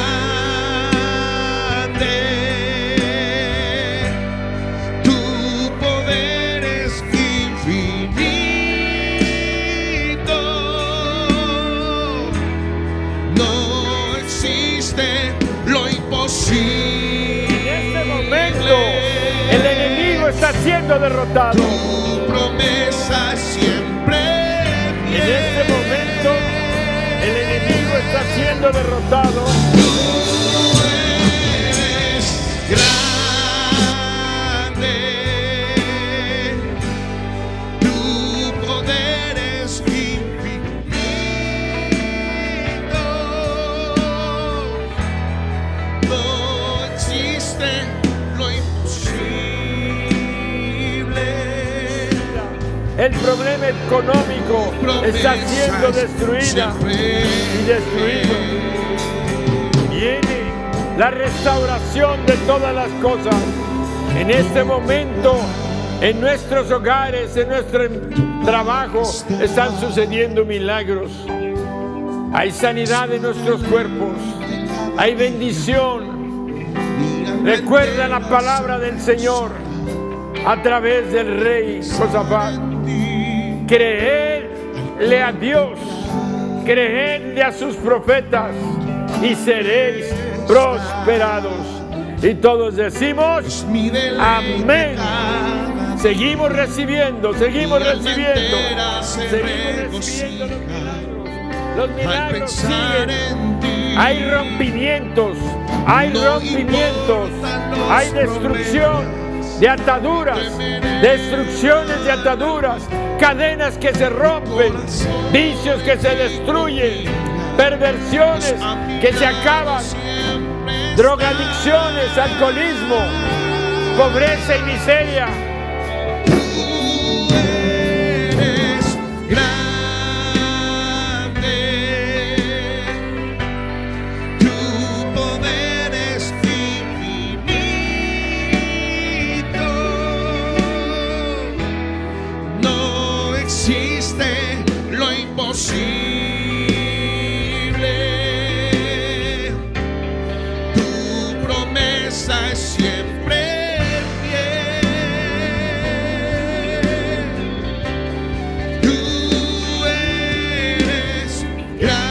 tu poder es infinito. No existe lo imposible. En este momento, el enemigo está siendo derrotado. Tu promesa siempre En este momento, el enemigo está siendo derrotado. Tú eres grande, tu poder es infinito, no existe lo imposible. El problema económico está siendo destruida y destruido. Viene la restauración de todas las cosas. En este momento, en nuestros hogares, en nuestro trabajo, están sucediendo milagros. Hay sanidad en nuestros cuerpos. Hay bendición. Recuerda la palabra del Señor a través del rey Josafat. Creedle a Dios, creedle a sus profetas y seréis prosperados. Y todos decimos amén. Seguimos recibiendo, seguimos recibiendo los milagros siguen. Hay rompimientos, hay destrucción de ataduras, destrucciones de ataduras, cadenas que se rompen, vicios que se destruyen, perversiones que se acaban, drogadicciones, alcoholismo, pobreza y miseria. Tu promesa es siempre fiel. Tú eres grande.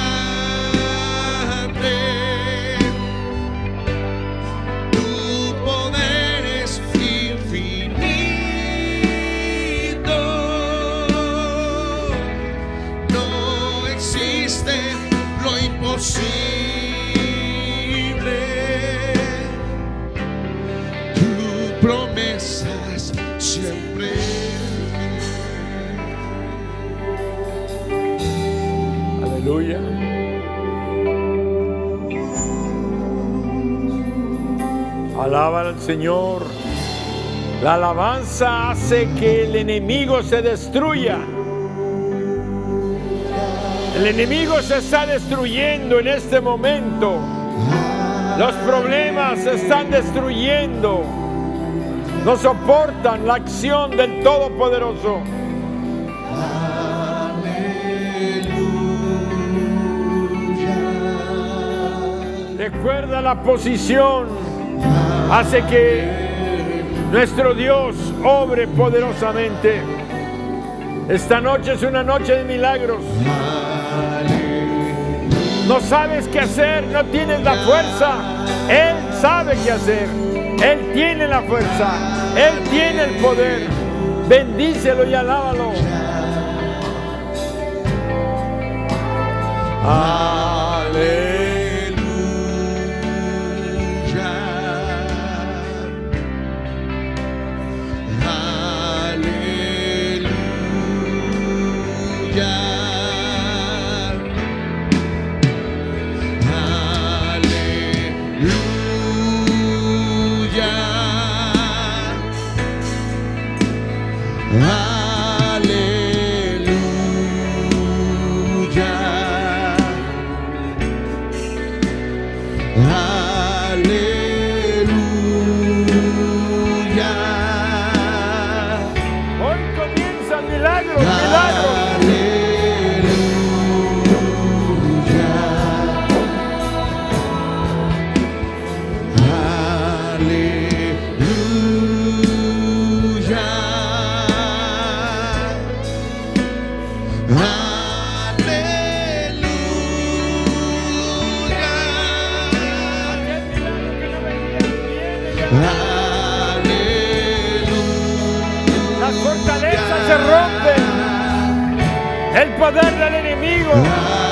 Tu poder es infinito. No existe lo imposible. Tu promesa es siempre Aleluya. Alaba al Señor. La alabanza hace que el enemigo se destruya. El enemigo se está destruyendo en este momento. Los problemas se están destruyendo. No soportan la acción del Todopoderoso. Recuerda la posición. Hace que nuestro Dios obre poderosamente. Esta noche es una noche de milagros. No sabes qué hacer, no tienes la fuerza. Él sabe qué hacer. Él tiene la fuerza. Él tiene el poder. Bendícelo y alábalo. el enemigo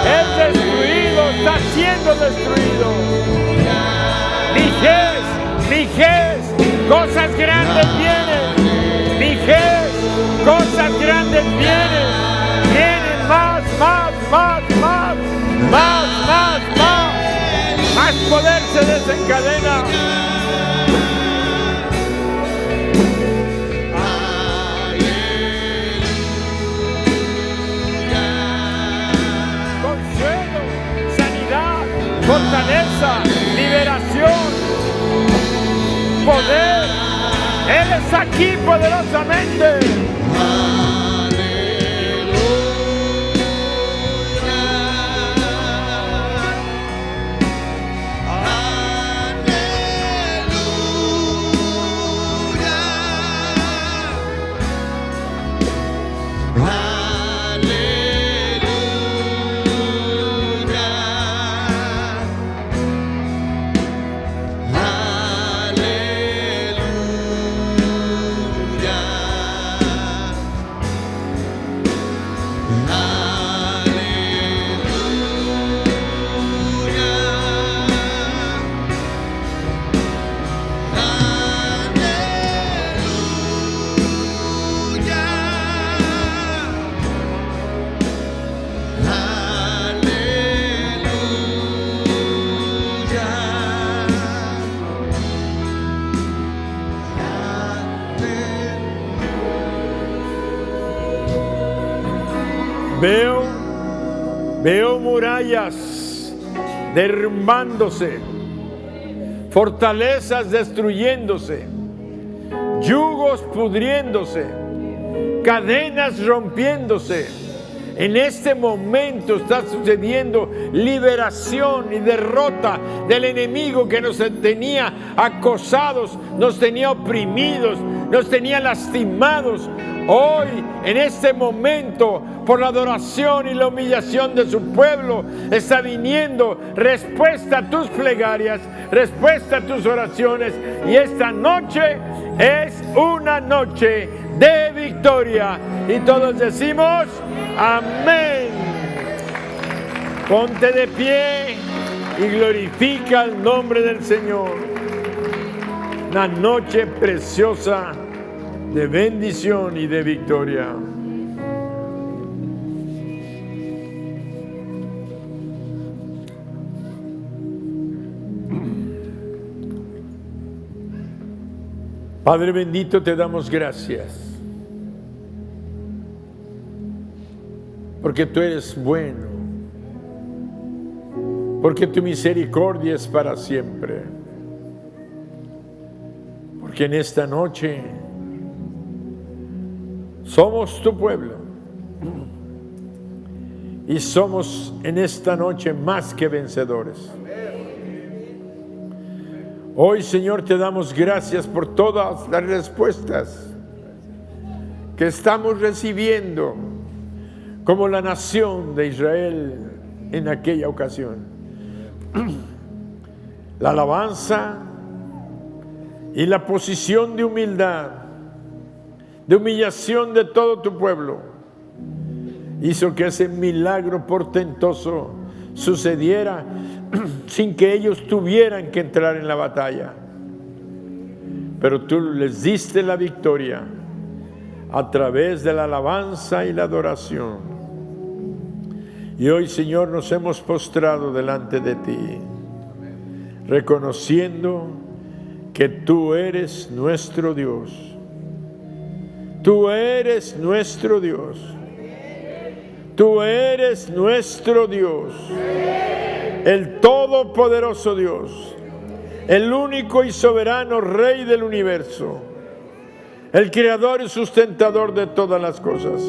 es destruido, está siendo destruido. Mijés, cosas grandes vienen. Mijés, cosas grandes vienen. Vienen más. Más poder se desencadena. Consuelo, sanidad, fortaleza, liberación, poder. Él es aquí poderosamente. Veo murallas derrumbándose, fortalezas destruyéndose, yugos pudriéndose, cadenas rompiéndose. En este momento está sucediendo liberación y derrota del enemigo que nos tenía acosados, nos tenía oprimidos, nos tenía lastimados. Hoy, en este momento, por la adoración y la humillación de su pueblo, está viniendo respuesta a tus plegarias, respuesta a tus oraciones. Y esta noche es una noche de victoria. Y todos decimos, amén. Ponte de pie y glorifica el nombre del Señor. Una noche preciosa de bendición y de victoria. Padre bendito, te damos gracias, porque tú eres bueno, porque tu misericordia es para siempre, porque en esta noche somos tu pueblo y somos en esta noche más que vencedores. Hoy, Señor, te damos gracias por todas las respuestas que estamos recibiendo como la nación de Israel en aquella ocasión. La alabanza y la posición de humildad, de humillación de todo tu pueblo, hizo que ese milagro portentoso sucediera sin que ellos tuvieran que entrar en la batalla. Pero tú les diste la victoria a través de la alabanza y la adoración. Y hoy, Señor, nos hemos postrado delante de ti, reconociendo que tú eres nuestro Dios. Tú eres nuestro Dios. Tú eres nuestro Dios, el todopoderoso Dios, el único y soberano Rey del universo, el creador y sustentador de todas las cosas.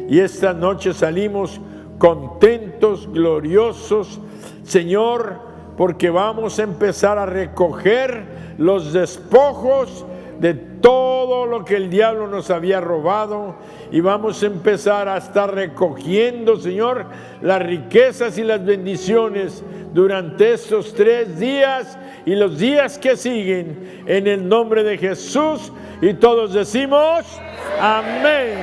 Y esta noche salimos contentos, gloriosos, Señor, porque vamos a empezar a recoger los despojos de todo lo que el diablo nos había robado, y vamos a empezar a estar recogiendo, Señor, las riquezas y las bendiciones durante estos 3 días y los días que siguen, en el nombre de Jesús. Y todos decimos amén.